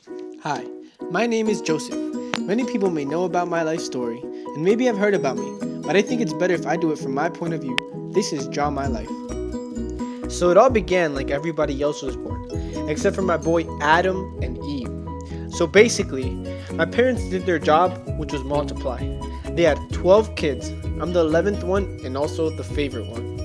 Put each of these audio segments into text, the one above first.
Hi, my name is Joseph. Many people may know about my life story, and maybe have heard about me, but I think it's better if I do it from my point of view. This is Draw My Life. So it all began like everybody else was born, except for my boy Adam and Eve. So basically, my parents did their job, which was multiply. They had 12 kids. I'm the 11th one and also the favorite one.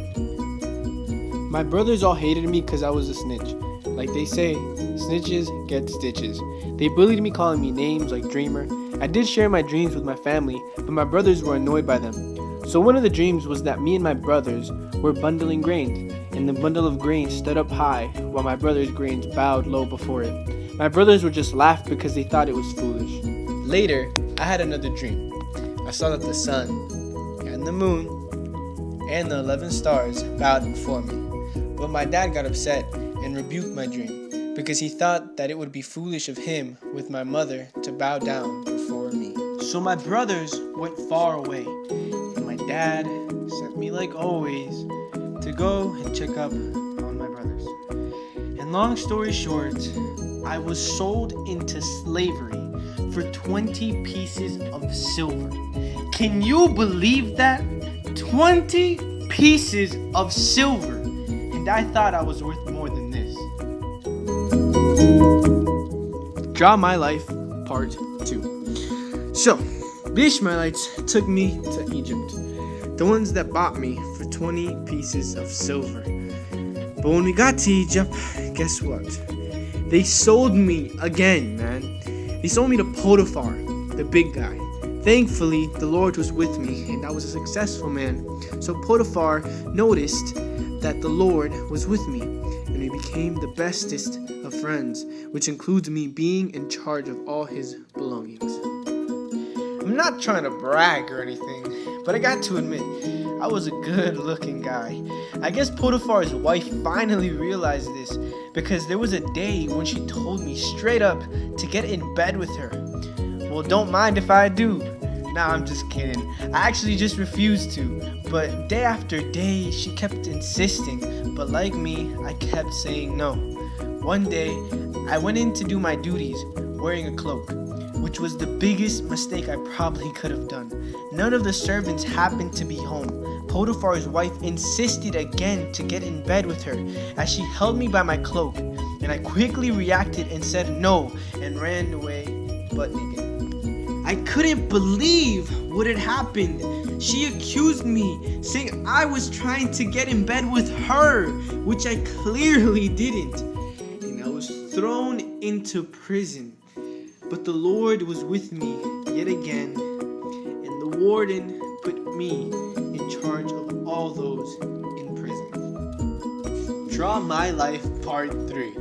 My brothers all hated me because I was a snitch. Like they say, snitches get stitches. They bullied me, calling me names like Dreamer. I did share my dreams with my family, but my brothers were annoyed by them. So one of the dreams was that me and my brothers were bundling grains, and the bundle of grains stood up high, while my brother's grains bowed low before it. My brothers would just laugh because they thought it was foolish. Later, I had another dream. I saw that the sun, and the moon, and the 11 stars bowed before me. But my dad got upset and rebuked my dream because he thought that it would be foolish of him with my mother to bow down before me. So my brothers went far away, and my dad sent me like always to go and check up on my brothers. And long story short, I was sold into slavery for 20 pieces of silver. Can you believe that? 20 pieces of silver. And I thought I was worth more than this. Draw My Life, Part 2. So, the Ishmaelites took me to Egypt. The ones that bought me for 20 pieces of silver. But when we got to Egypt, guess what? They sold me again, man. They sold me to Potiphar, the big guy. Thankfully, the Lord was with me, and I was a successful man. So Potiphar noticed that the Lord was with me, and we became the bestest of friends, which includes me being in charge of all his belongings. I'm not trying to brag or anything, but I got to admit, I was a good-looking guy. I guess Potiphar's wife finally realized this, because there was a day when she told me straight up to get in bed with her. Well, don't mind if I do. Nah, I'm just kidding. I actually just refused to. But day after day, she kept insisting. But like me, I kept saying no. One day, I went in to do my duties wearing a cloak, which was the biggest mistake I probably could have done. None of the servants happened to be home. Potiphar's wife insisted again to get in bed with her as she held me by my cloak, and I quickly reacted and said no and ran away butt naked. I couldn't believe what had happened. She accused me, saying I was trying to get in bed with her, which I clearly didn't, and I was thrown into prison. But the Lord was with me yet again, and the warden put me in charge of all those in prison. Draw My Life, Part 3.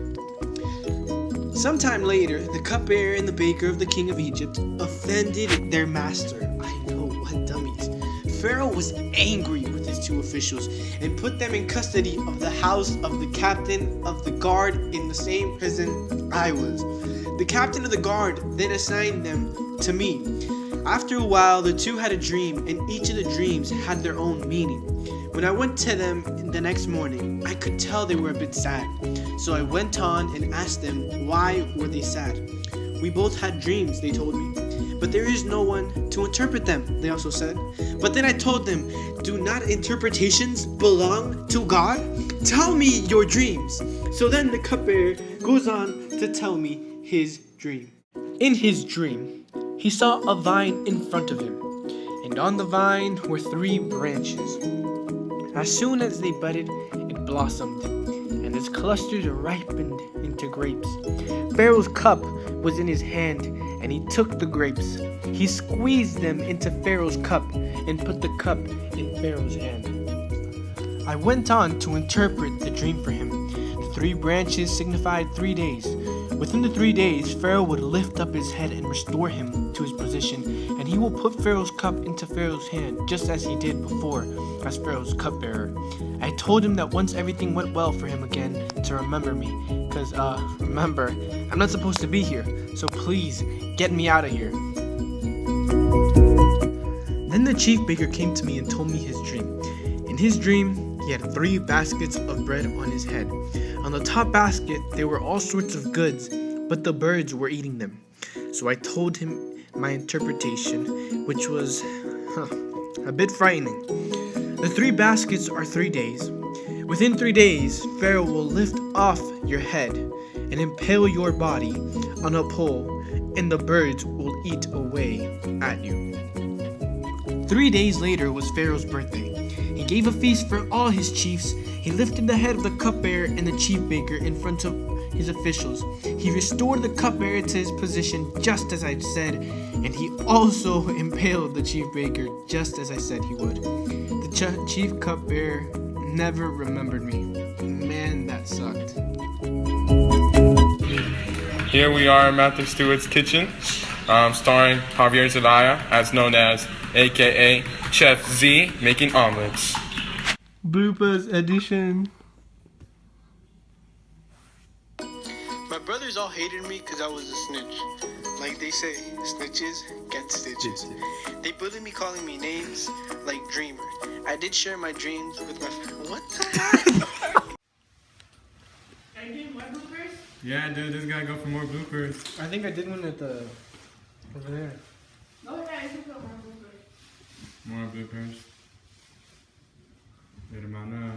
Sometime later, the cupbearer and the baker of the king of Egypt offended their master. I know, what dummies. Pharaoh was angry with his two officials and put them in custody of the house of the captain of the guard in the same prison I was. The captain of the guard then assigned them to me. After a while, the two had a dream, and each of the dreams had their own meaning. When I went to them the next morning, I could tell they were a bit sad. So I went on and asked them why were they sad. We both had dreams, they told me, but there is no one to interpret them, they also said. But then I told them, do not interpretations belong to God? Tell me your dreams. So then the cupbearer goes on to tell me his dream. In his dream, he saw a vine in front of him, and on the vine were 3 branches. As soon as they budded, it blossomed, and its clusters ripened into grapes. Pharaoh's cup was in his hand, and he took the grapes. He squeezed them into Pharaoh's cup and put the cup in Pharaoh's hand. I went on to interpret the dream for him. The 3 branches signified 3 days. Within the 3 days, Pharaoh would lift up his head and restore him to his position, and he will put Pharaoh's cup into Pharaoh's hand, just as he did before as Pharaoh's cupbearer. I told him that once everything went well for him again, to remember me, because, remember, I'm not supposed to be here, so please, get me out of here. Then the chief baker came to me and told me his dream. In his dream, he had 3 baskets of bread on his head. On the top basket, there were all sorts of goods, but the birds were eating them. So I told him my interpretation, which was a bit frightening. The 3 baskets are 3 days. Within 3 days, Pharaoh will lift off your head and impale your body on a pole, and the birds will eat away at you. 3 days later was Pharaoh's birthday. He gave a feast for all his chiefs. He lifted the head of the cupbearer and the chief baker in front of his officials. He restored the cupbearer to his position just as I said, and he also impaled the chief baker just as I said he would. The chief cupbearer never remembered me. Man, that sucked. Here we are in Matthew Stewart's kitchen, starring Javier Zelaya, as known as aka Chef Z, making omelets. Bloopers edition. My brothers all hated me because I was a snitch. Like they say, snitches get stitches. They bullied me, calling me names like Dreamer. I did share my dreams with my friend. What the heck? I did my bloopers? Yeah, dude, this guy go for more bloopers. I think I did one at the over there. Oh yeah, I took more bloopers. More bloopers. Hermana.